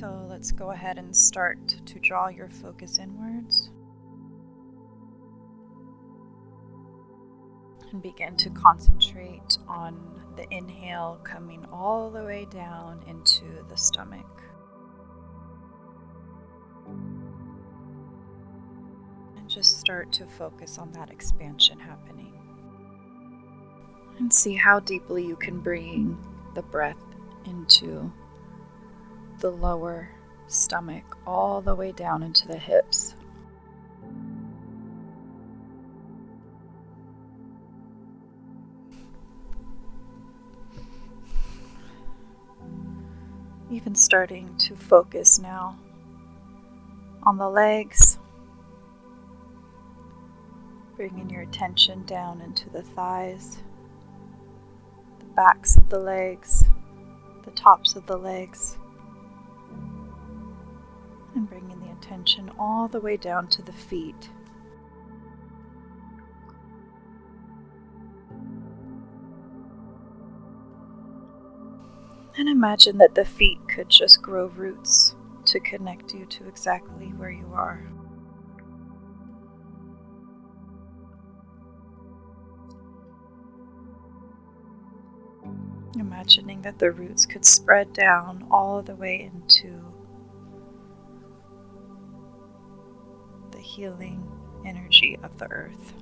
So let's go ahead and start to draw your focus inwards and begin to concentrate on the inhale coming all the way down into the stomach. And just start to focus on that expansion happening. And see how deeply you can bring the breath into the lower stomach, all the way down into the hips. Even starting to focus now on the legs, bringing your attention down into the thighs, the backs of the legs, the tops of the legs, and bringing the attention all the way down to the feet. And imagine that the feet could just grow roots to connect you to exactly where you are. Imagining that the roots could spread down all the way into the healing energy of the earth.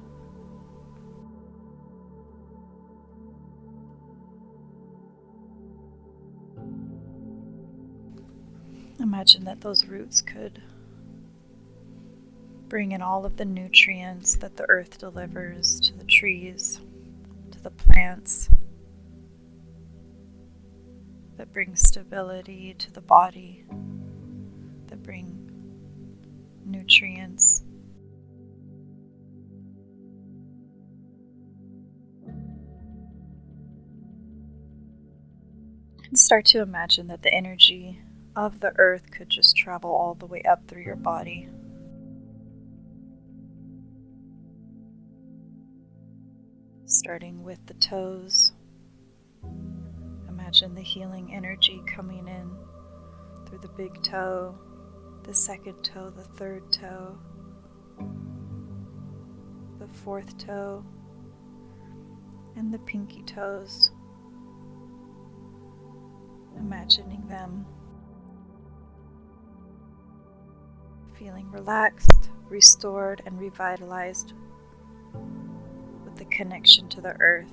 Imagine that those roots could bring in all of the nutrients that the earth delivers to the trees, to the plants, that bring stability to the body, that bring nutrients. And start to imagine that the energy of the earth could just travel all the way up through your body. Starting with the toes. Imagine the healing energy coming in through the big toe, the second toe, the third toe, the fourth toe, and the pinky toes. Imagining them feeling relaxed, restored, and revitalized with the connection to the earth.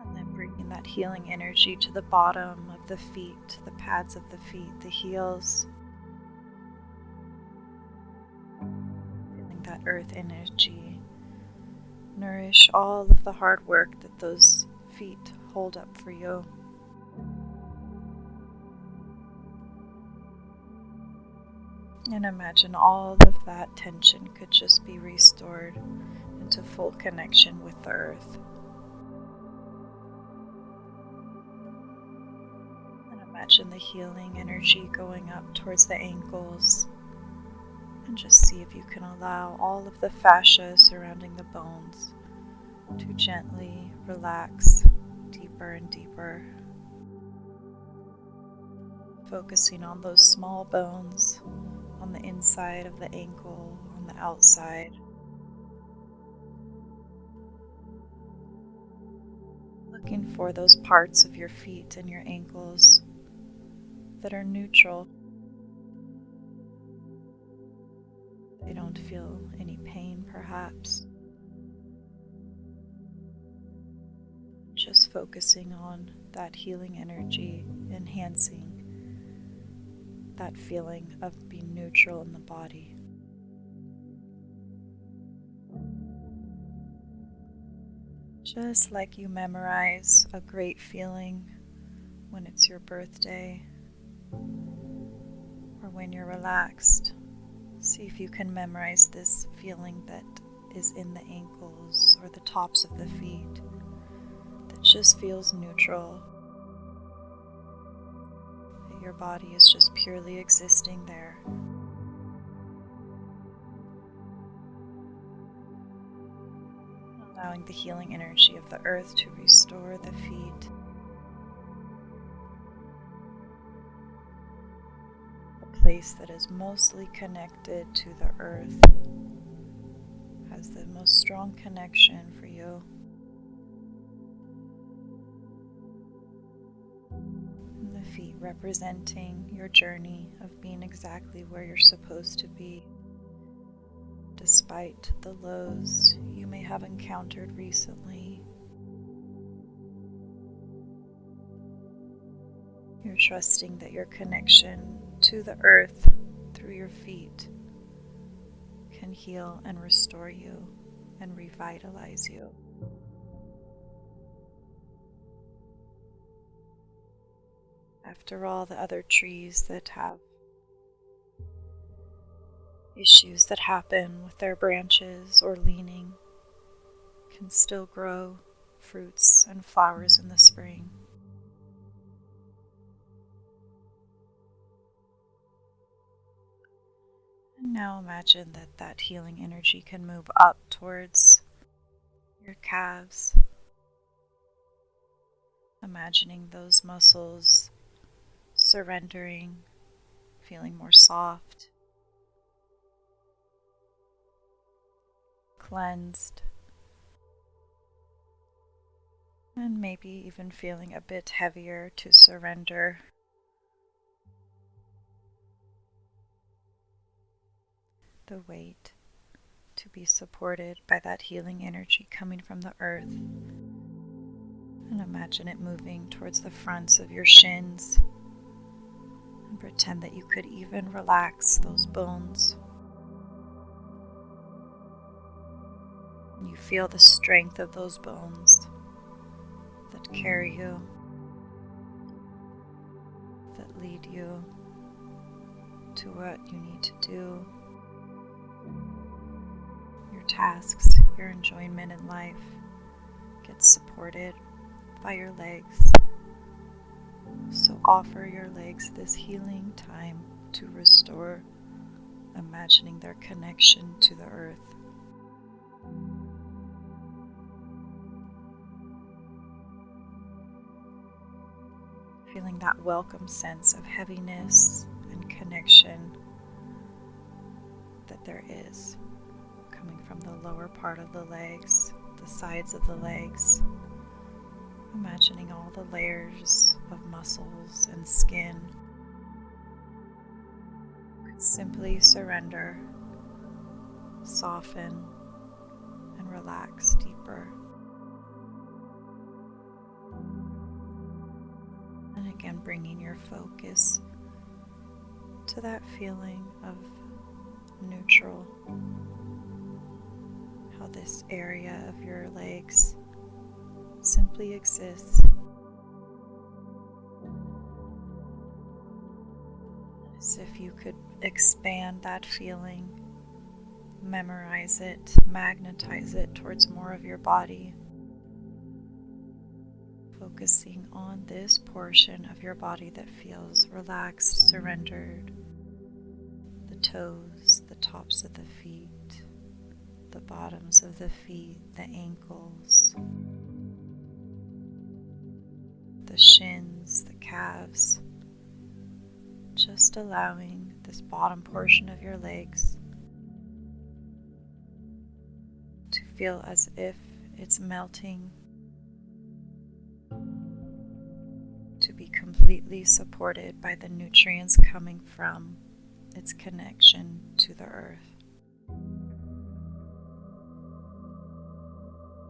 And then bringing that healing energy to the bottom of the feet, the pads of the feet, the heels. Feeling that earth energy nourish all of the hard work that those feet hold up for you. And imagine all of that tension could just be restored into full connection with the earth. And imagine the healing energy going up towards the ankles. And just see if you can allow all of the fascia surrounding the bones to gently relax deeper and deeper. Focusing on those small bones on the inside of the ankle, on the outside. Looking for those parts of your feet and your ankles that are neutral. They don't feel any pain, perhaps. Just focusing on that healing energy, enhancing that feeling of being neutral in the body. Just like you memorize a great feeling when it's your birthday or when you're relaxed, see if you can memorize this feeling that is in the ankles or the tops of the feet that just feels neutral. Your body is just purely existing there. Allowing the healing energy of the earth to restore the place that is mostly connected to the earth, has the most strong connection for you. And the feet representing your journey of being exactly where you're supposed to be, despite the lows you may have encountered recently. You're trusting that your connection to the earth through your feet can heal and restore you and revitalize you. After all, the other trees that have issues that happen with their branches or leaning can still grow fruits and flowers in the spring. And now imagine that that healing energy can move up towards your calves, imagining those muscles surrendering, feeling more soft, cleansed, and maybe even feeling a bit heavier to surrender. The weight to be supported by that healing energy coming from the earth. And imagine it moving towards the fronts of your shins. And pretend that you could even relax those bones. And you feel the strength of those bones that carry you, that lead you to what you need to do, your tasks, your enjoyment in life gets supported by your legs. So offer your legs this healing time to restore, imagining their connection to the earth. Feeling that welcome sense of heaviness and connection that there is coming from the lower part of the legs, the sides of the legs, imagining all the layers of muscles and skin. Simply surrender, soften, and relax deeper. And again, bringing your focus to that feeling of neutral, how this area of your legs simply exists. As if you could expand that feeling, memorize it, magnetize it towards more of your body, focusing on this portion of your body that feels relaxed, surrendered, the toes, the tops of the feet, the bottoms of the feet, the ankles, the shins, the calves, just allowing this bottom portion of your legs to feel as if it's melting, to be completely supported by the nutrients coming from its connection to the earth.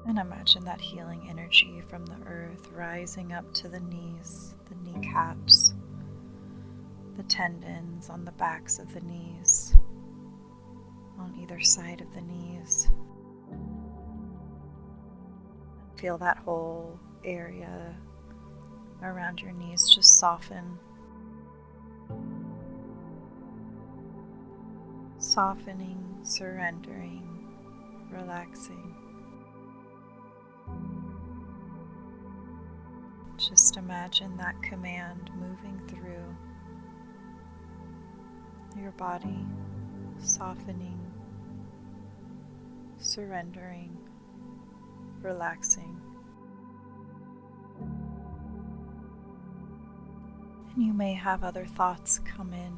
And imagine that healing energy from the earth rising up to the knees, the kneecaps, the tendons on the backs of the knees, on either side of the knees. Feel that whole area around your knees just soften. Softening, surrendering, relaxing. Just imagine that command moving through your body, softening, surrendering, relaxing. And you may have other thoughts come in,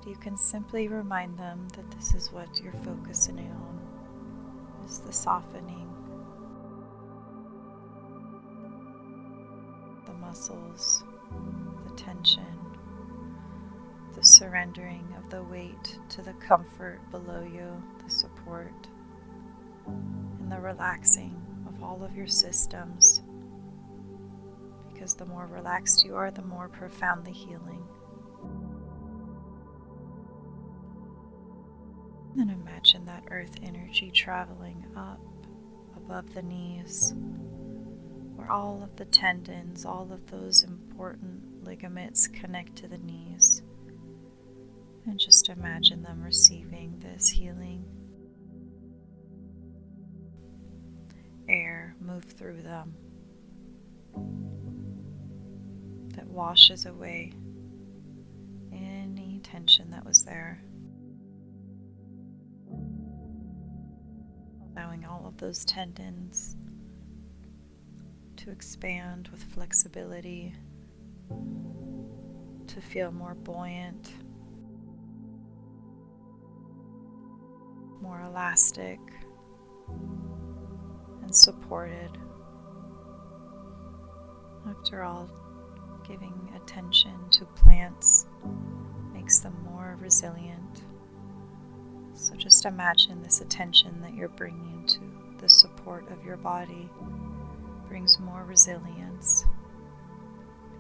you can simply remind them that this is what you're focusing on, is the softening, the muscles, the tension, the surrendering of the weight to the comfort below you, the support, and the relaxing of all of your systems. Because the more relaxed you are, the more profoundly healing. And imagine that earth energy traveling up above the knees, where all of the tendons, all of those important ligaments connect to the knees. And just imagine them receiving this healing. Air move through them that washes away any tension that was there. Allowing all of those tendons to expand with flexibility, to feel more buoyant, more elastic, and supported. After all, giving attention to plants makes them more resilient. So just imagine this attention that you're bringing to the support of your body brings more resilience,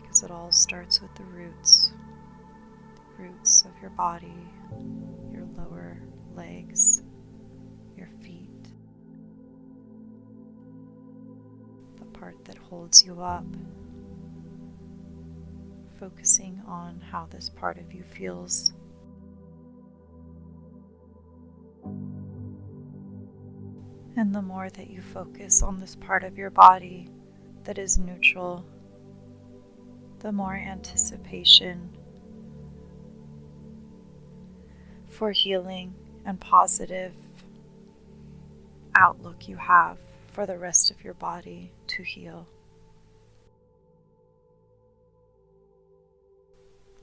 because it all starts with the roots of your body, your lower legs, your feet, the part that holds you up, focusing on how this part of you feels. And the more that you focus on this part of your body that is neutral, the more anticipation for healing and positive outlook you have for the rest of your body to heal.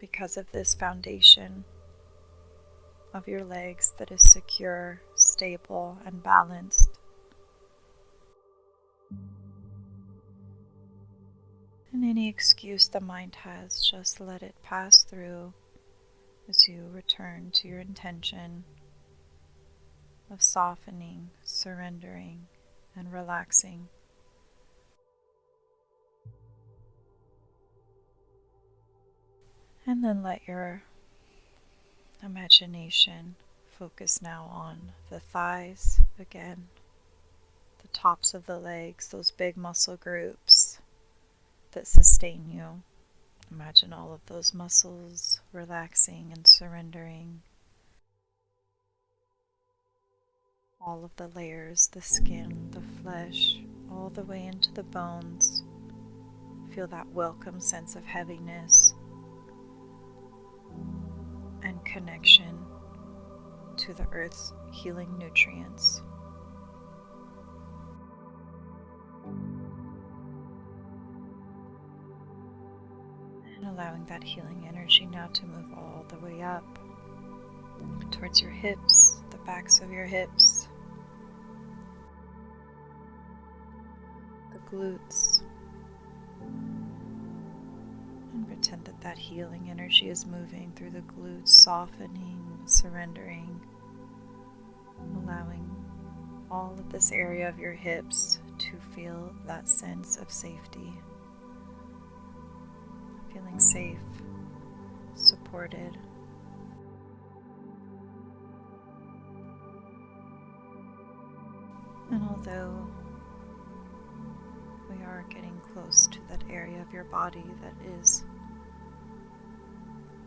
Because of this foundation of your legs that is secure, stable, and balanced. And any excuse the mind has, just let it pass through as you return to your intention of softening, surrendering, and relaxing. And then let your imagination focus now on the thighs again, the tops of the legs, those big muscle groups that sustain you. Imagine all of those muscles relaxing and surrendering. All of the layers, the skin, the flesh, all the way into the bones. Feel that welcome sense of heaviness and connection to the earth's healing nutrients. And allowing that healing energy now to move all the way up towards your hips, the backs of your hips, the glutes, and pretend that that healing energy is moving through the glutes, softening, surrendering, allowing all of this area of your hips to feel that sense of safety, feeling safe, supported. And although we are getting close to that area of your body that is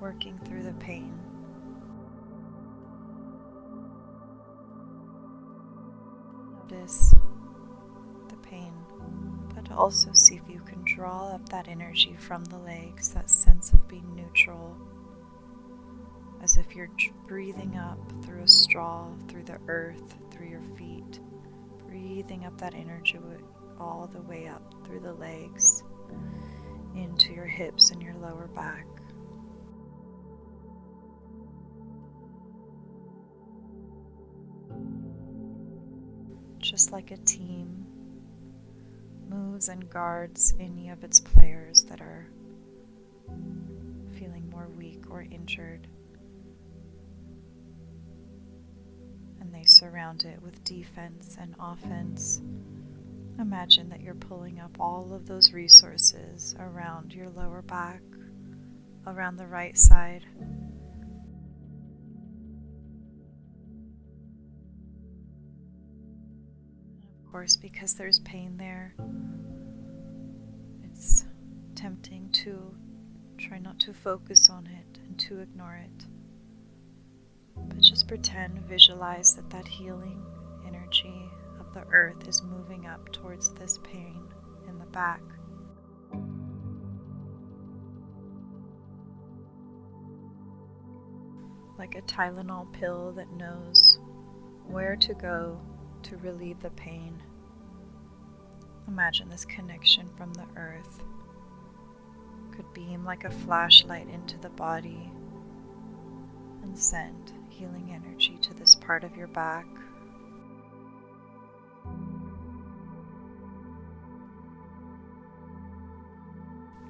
working through the pain, notice the pain, but also see if you can draw up that energy from the legs, that sense of being neutral, as if you're breathing up through a straw, through the earth, through your feet, breathing up that energy all the way up through the legs, into your hips and your lower back. just like a team, moves and guards any of its players that are feeling more weak or injured. And they surround it with defense and offense. Imagine that you're pulling up all of those resources around your lower back, around the right side. And of course, because there's pain there, it's tempting to try not to focus on it and to ignore it. But just pretend, visualize that healing energy of the earth is moving up towards this pain in the back. Like a Tylenol pill that knows where to go to relieve the pain. Imagine this connection from the earth could beam like a flashlight into the body and send healing energy to this part of your back.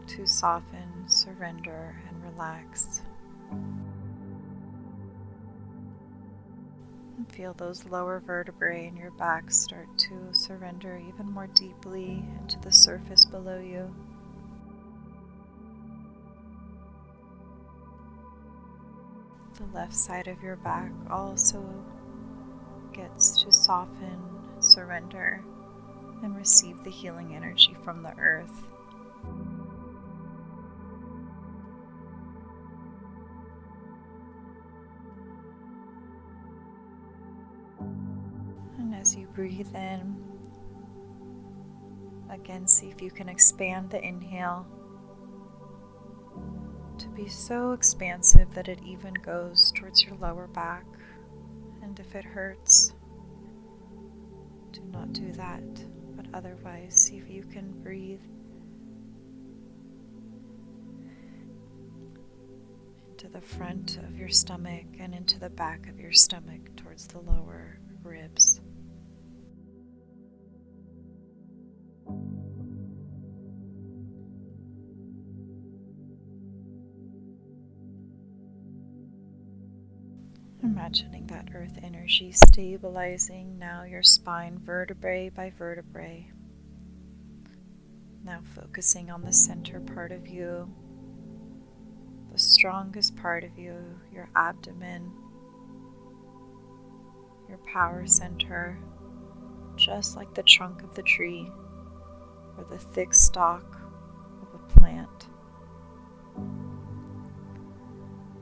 To soften, surrender, and relax. And feel those lower vertebrae in your back start to surrender even more deeply into the surface below you. The left side of your back also gets to soften, surrender, and receive the healing energy from the earth. And as you breathe in, again, see if you can expand the inhale to be so expansive that it even goes towards your lower back. And if it hurts, do not do that. But otherwise, see if you can breathe into the front of your stomach and into the back of your stomach towards the lower ribs. Imagining that earth energy stabilizing now your spine vertebrae by vertebrae. Now focusing on the center part of you, the strongest part of you, your abdomen, your power center, just like the trunk of the tree or the thick stalk of a plant.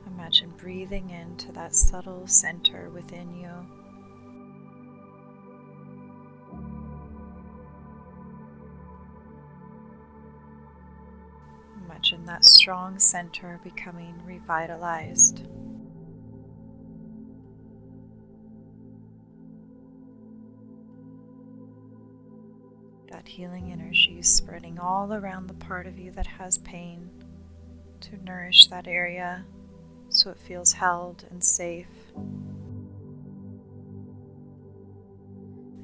Imagine breathing into that subtle center within you. Imagine that strong center becoming revitalized. That healing energy is spreading all around the part of you that has pain to nourish that area so it feels held and safe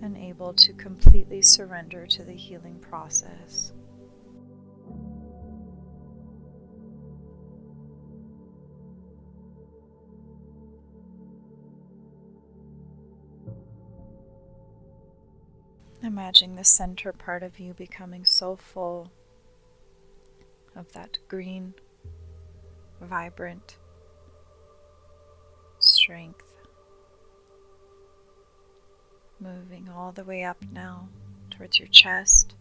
and able to completely surrender to the healing process. Imagine the center part of you becoming so full of that green, vibrant strength, moving all the way up now towards your chest,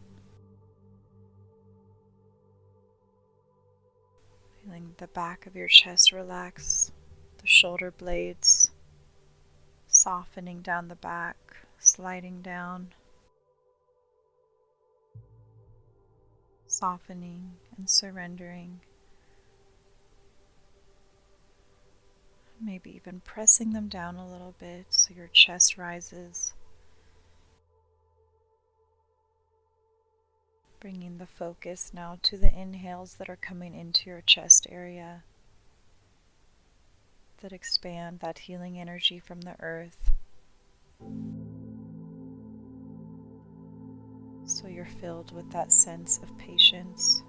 feeling the back of your chest relax, the shoulder blades softening down the back, sliding down, softening and surrendering, maybe even pressing them down a little bit so your chest rises, bringing the focus now to the inhales that are coming into your chest area that expand that healing energy from the earth. you're filled with that sense of patience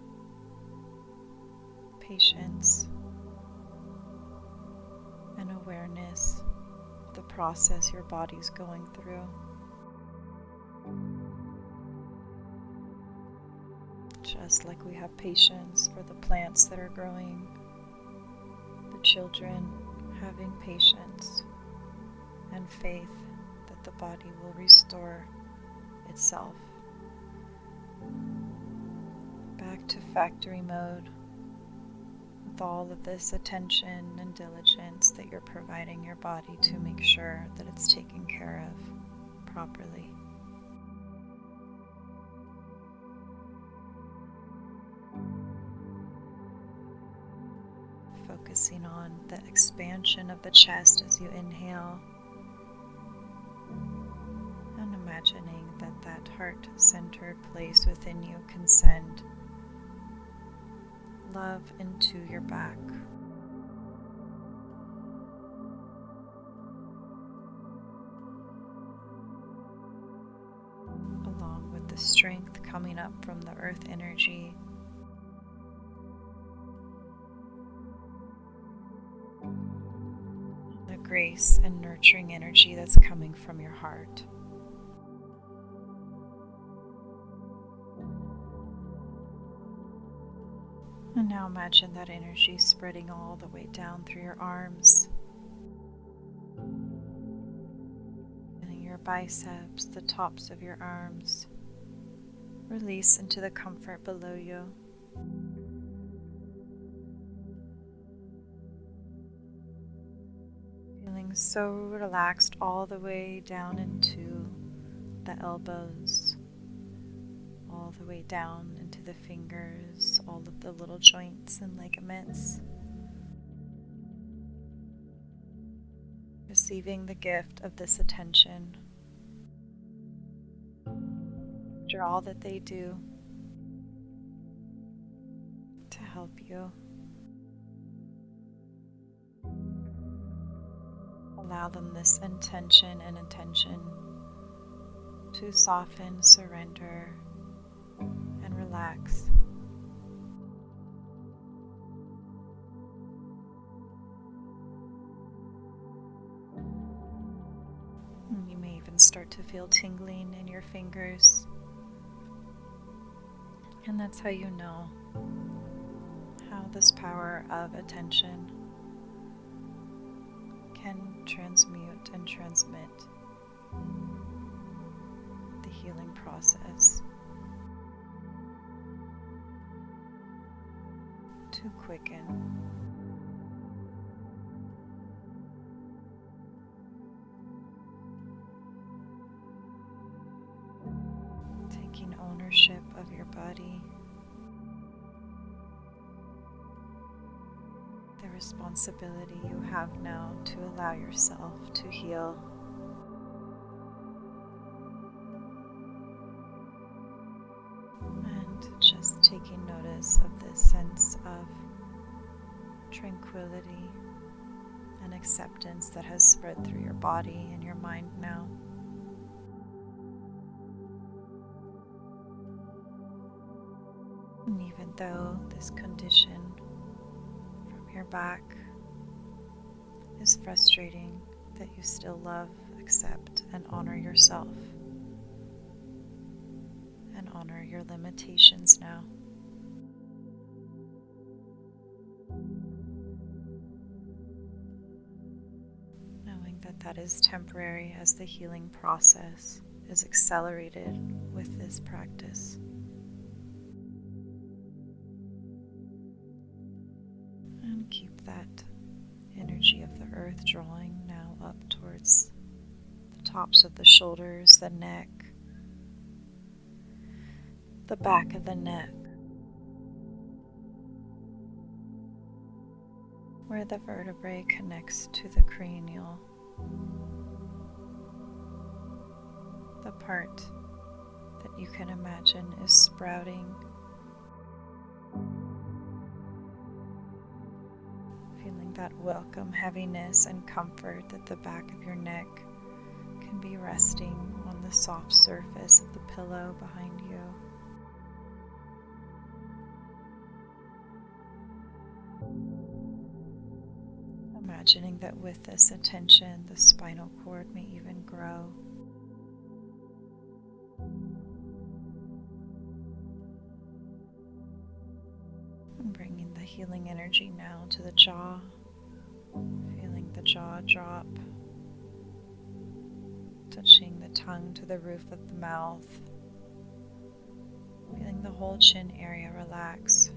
and awareness of the process your body's going through. Just like we have patience for the plants that are growing, the children having patience and faith that the body will restore itself. Back to factory mode with all of this attention and diligence that you're providing your body to make sure that it's taken care of properly. Focusing on the expansion of the chest as you inhale, and imagining that that heart-centered place within you can send love into your back. Along with the strength coming up from the earth energy, the grace and nurturing energy that's coming from your heart. And now imagine that energy spreading all the way down through your arms, and your biceps, the tops of your arms. Release into the comfort below you. Feeling so relaxed all the way down into the elbows, all the way down into the fingers, all of the little joints and ligaments. Receiving the gift of this attention. After all that they do to help you. Allow them this intention and attention to soften, surrender, and relax. And you may even start to feel tingling in your fingers. And that's how you know how this power of attention can transmute and transmit the healing process to quicken. Taking ownership of your body, the responsibility you have now to allow yourself to heal. And just taking notice of this sense of tranquility and acceptance that has spread through your body and your mind now. And even though this condition from your back is frustrating, that you still love, accept, and honor yourself. And honor your limitations now. Knowing that that is temporary as the healing process is accelerated with this practice. And keep that energy of the earth drawing now up towards the tops of the shoulders, the neck, the back of the neck, where the vertebrae connects to the cranial, the part that you can imagine is sprouting, feeling that welcome heaviness and comfort that the back of your neck can be resting on the the soft surface of the pillow behind you. Imagining that with this attention, the spinal cord may even grow. And bringing the healing energy now to the jaw, feeling the jaw drop, touching the tongue to the roof of the mouth, feeling the whole chin area relax.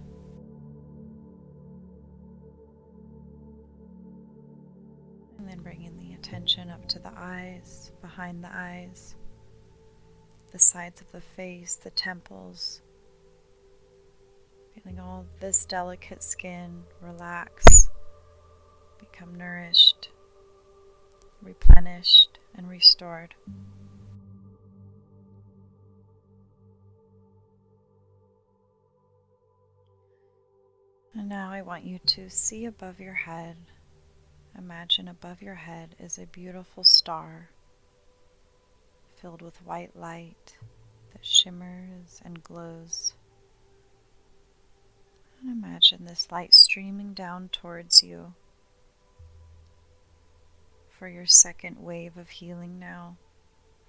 And then bringing the attention up to the eyes, behind the eyes, the sides of the face, the temples. Feeling all of this delicate skin relax, become nourished, replenished, and restored. And now I want you to see above your head. Imagine above your head is a beautiful star filled with white light that shimmers and glows. And imagine this light streaming down towards you for your second wave of healing now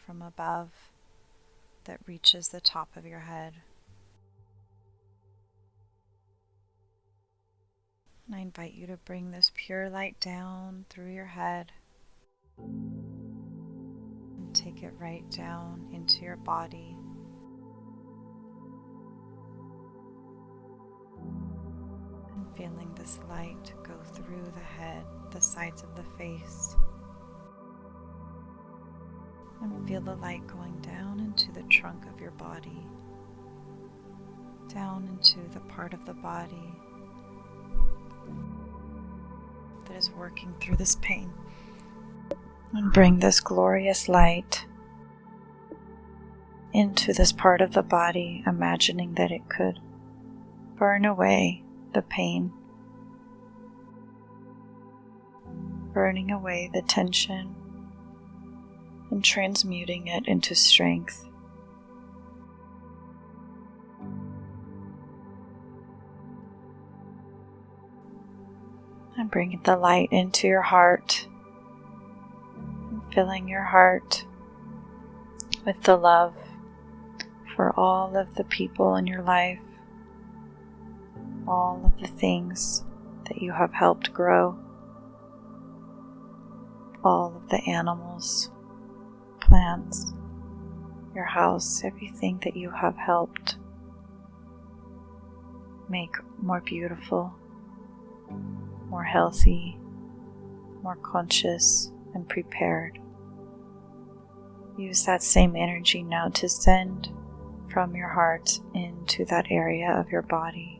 from above that reaches the top of your head. And I invite you to bring this pure light down through your head and take it right down into your body. And feeling this light go through the head, the sides of the face. And feel the light going down into the trunk of your body, down into the part of the body that is working through this pain. And bring this glorious light into this part of the body, imagining that it could burn away the pain, burning away the tension, and transmuting it into strength. And bringing the light into your heart, and filling your heart with the love for all of the people in your life, all of the things that you have helped grow, all of the animals, plants, your house, everything that you have helped make more beautiful, more healthy, more conscious and prepared. Use that same energy now to send from your heart into that area of your body.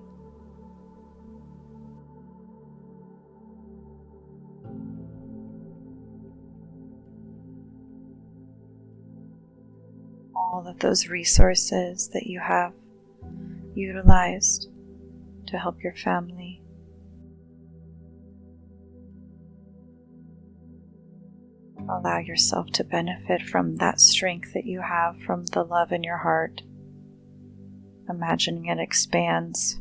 All of those resources that you have utilized to help your family. Allow yourself to benefit from that strength that you have from the love in your heart. Imagining it expands.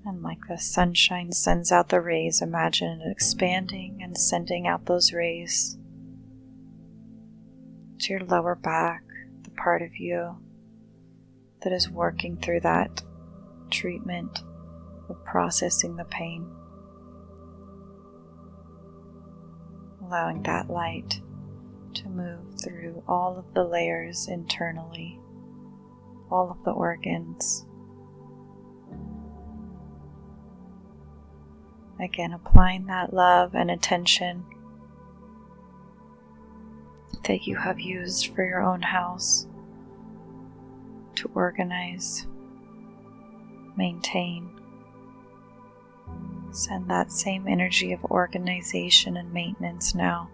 And like the sunshine sends out the rays, imagine it expanding and sending out those rays to your lower back, the part of you that is working through that treatment of processing the pain. Allowing that light to move through all of the layers internally, all of the organs. Again, applying that love and attention that you have used for your own house to organize, maintain. Send that same energy of organization and maintenance now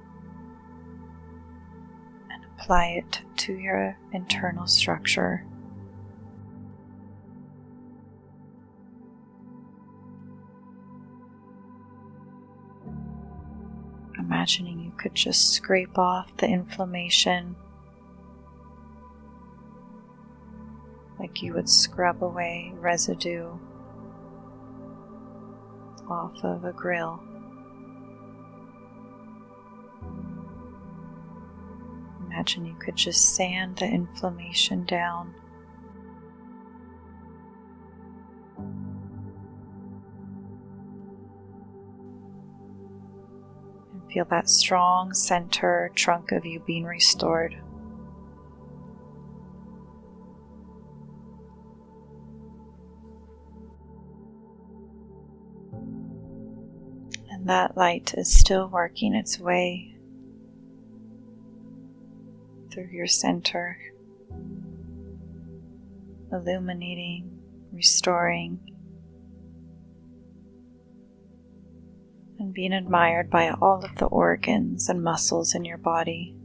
and apply it to your internal structure. Imagining you could just scrape off the inflammation like you would scrub away residue off of a grill. Imagine you could just sand the inflammation down. And feel that strong center trunk of you being restored. And that light is still working its way through your center, illuminating, restoring, and being admired by all of the organs and muscles in your body.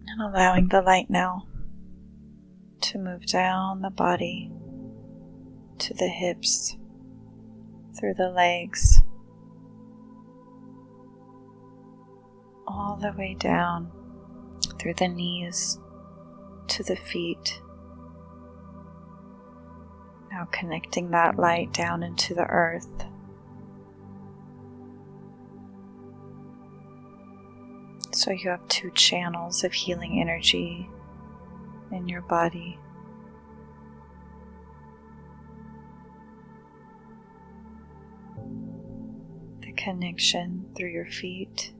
And allowing the light now to move down the body to the hips, through the legs, all the way down through the knees to the feet. Now connecting that light down into the earth. So you have two channels of healing energy in your body. The connection through your feet,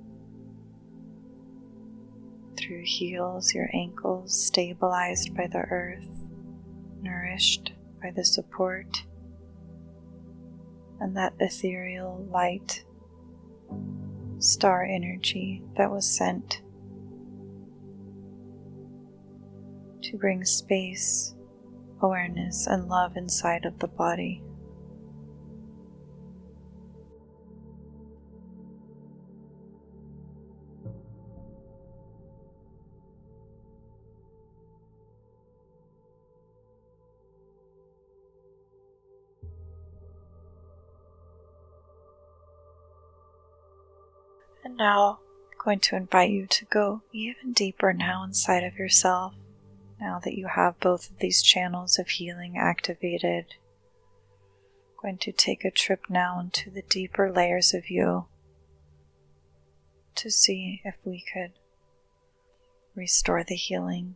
through your heels, your ankles, stabilized by the earth, nourished by the support, and that ethereal light, star energy that was sent to bring space, awareness, and love inside of the body. And now I'm going to invite you to go even deeper now inside of yourself, now that you have both of these channels of healing activated. I'm going to take a trip now into the deeper layers of you to see if we could restore the healing,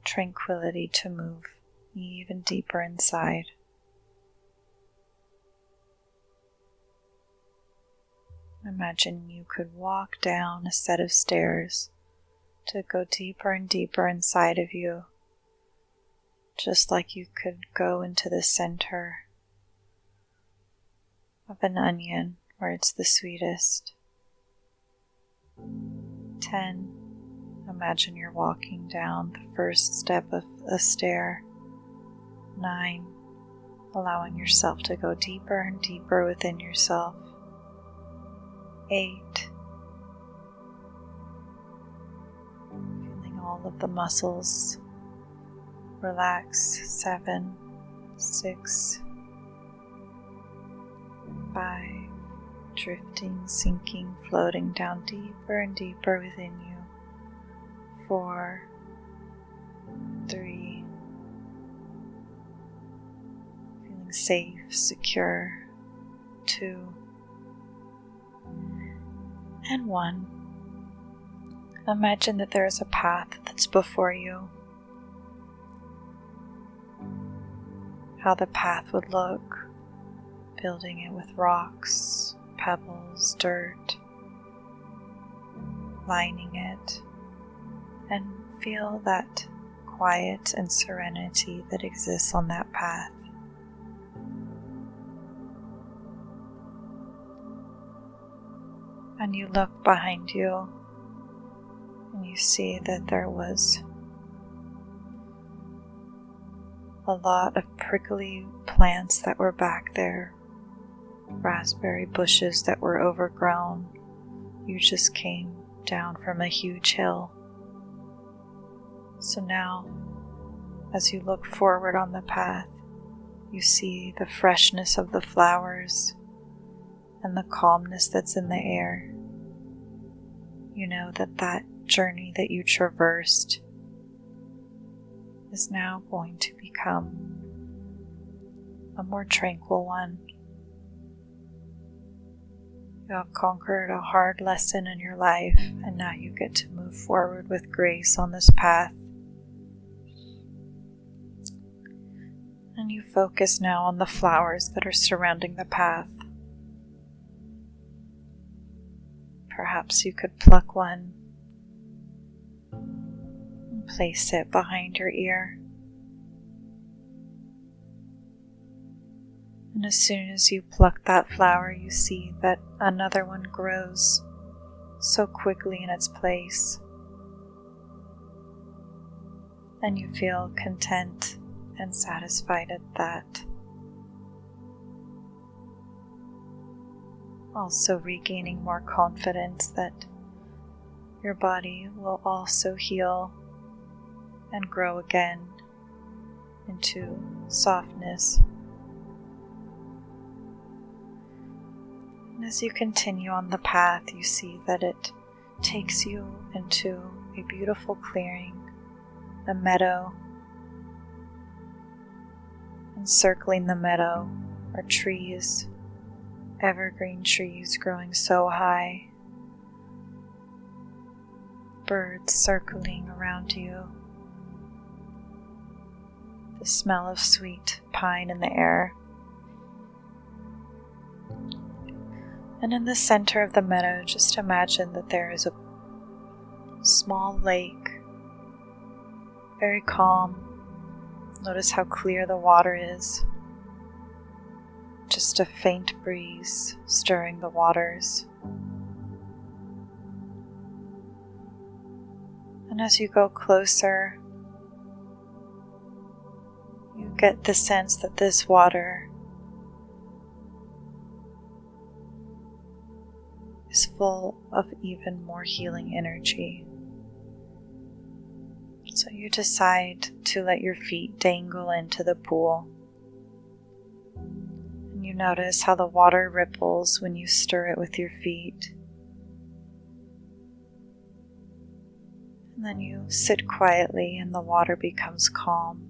tranquility to move even deeper inside. Imagine you could walk down a set of stairs to go deeper and deeper inside of you, just like you could go into the center of an onion where it's the sweetest. 10. Imagine you're walking down the first step of a stair. 9. Allowing yourself to go deeper and deeper within yourself. 8. Feeling all of the muscles relax. 7, 6, 5, drifting, sinking, floating down deeper and deeper within you. 4, 3, feeling safe, secure. 2, and 1. Imagine that there is a path that's before you. How the path would look, building it with rocks, pebbles, dirt, lining it, and feel that quiet and serenity that exists on that path. And you look behind you and you see that there was a lot of prickly plants that were back there, raspberry bushes that were overgrown. You just came down from a huge hill. So now As you look forward on the path, you see the freshness of the flowers and the calmness that's in the air. You know that that journey that you traversed is now going to become a more tranquil one. You have conquered a hard lesson in your life, and now you get to move forward with grace on this path. And you focus now on the flowers that are surrounding the path. Perhaps you could pluck one and place it behind your ear. And as soon as you pluck that flower, you see that another one grows so quickly in its place. And you feel content and satisfied at that. Also regaining more confidence that your body will also heal and grow again into softness. And as you continue on the path, you see that it takes you into a beautiful clearing, a meadow. Encircling the meadow are trees, evergreen trees growing so high, birds circling around you, the smell of sweet pine in the air. And in the center of the meadow, just imagine that there is a small lake, very calm. Notice how clear the water is. Just a faint breeze stirring the waters. And as you go closer, you get the sense that this water is full of even more healing energy. So you decide to let your feet dangle into the pool. And you notice how the water ripples when you stir it with your feet. And then you sit quietly and the water becomes calm.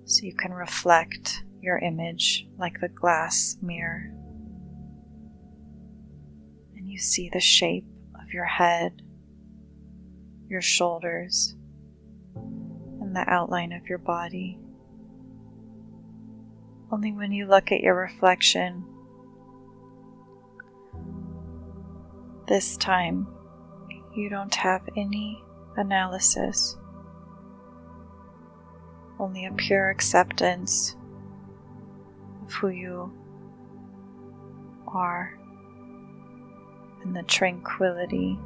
So you can reflect your image like the glass mirror. And you see the shape of your head, your shoulders, and the outline of your body. Only when you look at your reflection, this time you don't have any analysis, only a pure acceptance of who you are and the tranquility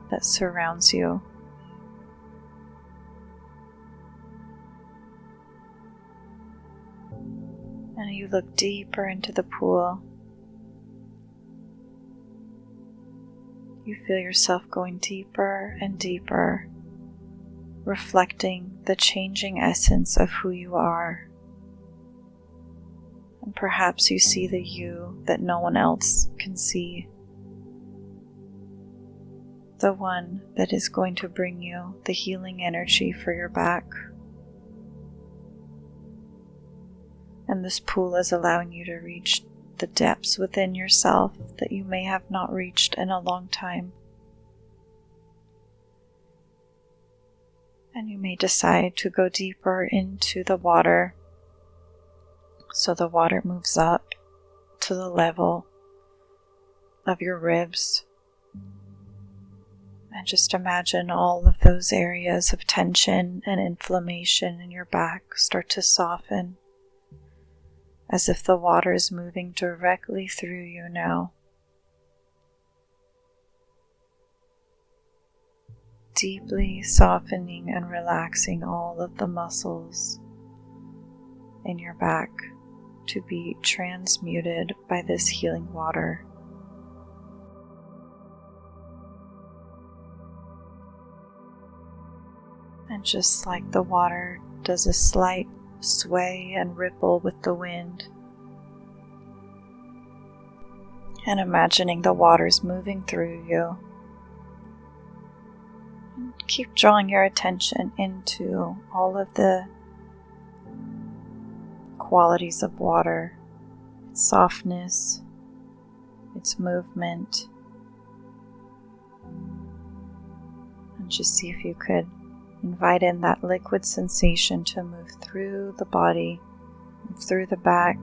that surrounds you. And you look deeper into the pool. You feel yourself going deeper and deeper, reflecting the changing essence of who you are. And perhaps you see the you that no one else can see. The one that is going to bring you the healing energy for your back. And this pool is allowing you to reach the depths within yourself that you may have not reached in a long time. And you may decide to go deeper into the water. So the water moves up to the level of your ribs. And just imagine all of those areas of tension and inflammation in your back start to soften, as if the water is moving directly through you now. Deeply softening and relaxing all of the muscles in your back to be transmuted by this healing water. And just like the water does a slight sway and ripple with the wind, and imagining the waters moving through you, and keep drawing your attention into all of the qualities of water, its softness, its movement, and just see if you could invite in that liquid sensation to move through the body, move through the back,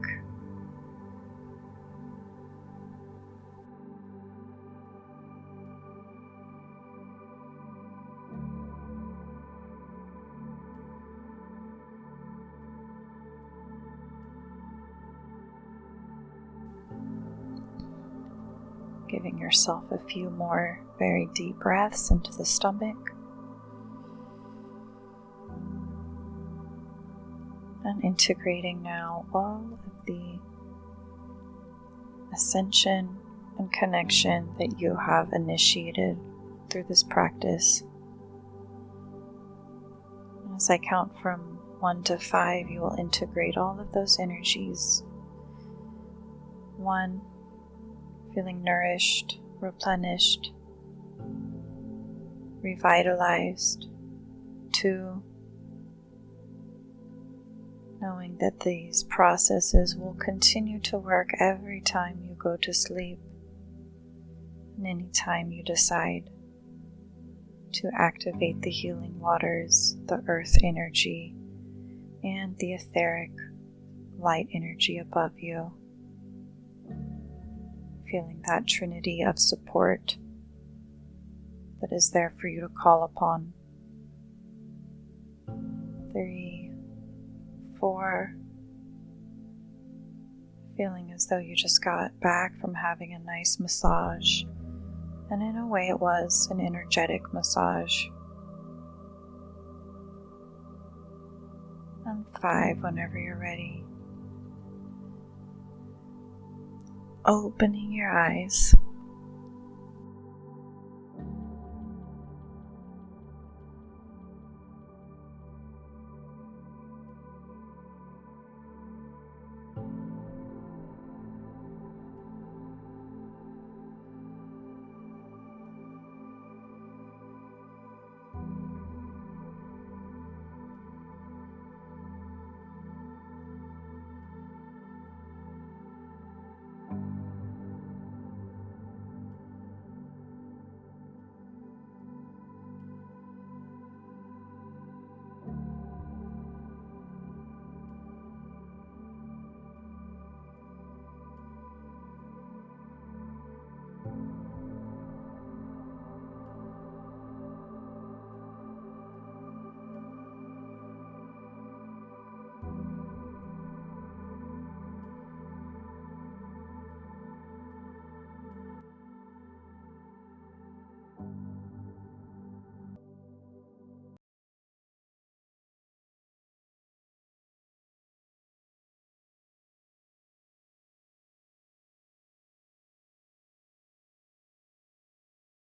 giving yourself a few more very deep breaths into the stomach. And integrating now all of the ascension and connection that you have initiated through this practice. And as I count from 1 to 5, you will integrate all of those energies. 1, feeling nourished, replenished, revitalized. 2, knowing that these processes will continue to work every time you go to sleep and any time you decide to activate the healing waters, the earth energy, and the etheric light energy above you. Feeling that trinity of support that is there for you to call upon. 3, 4, feeling as though you just got back from having a nice massage, and in a way it was an energetic massage. And 5, whenever you're ready, opening your eyes.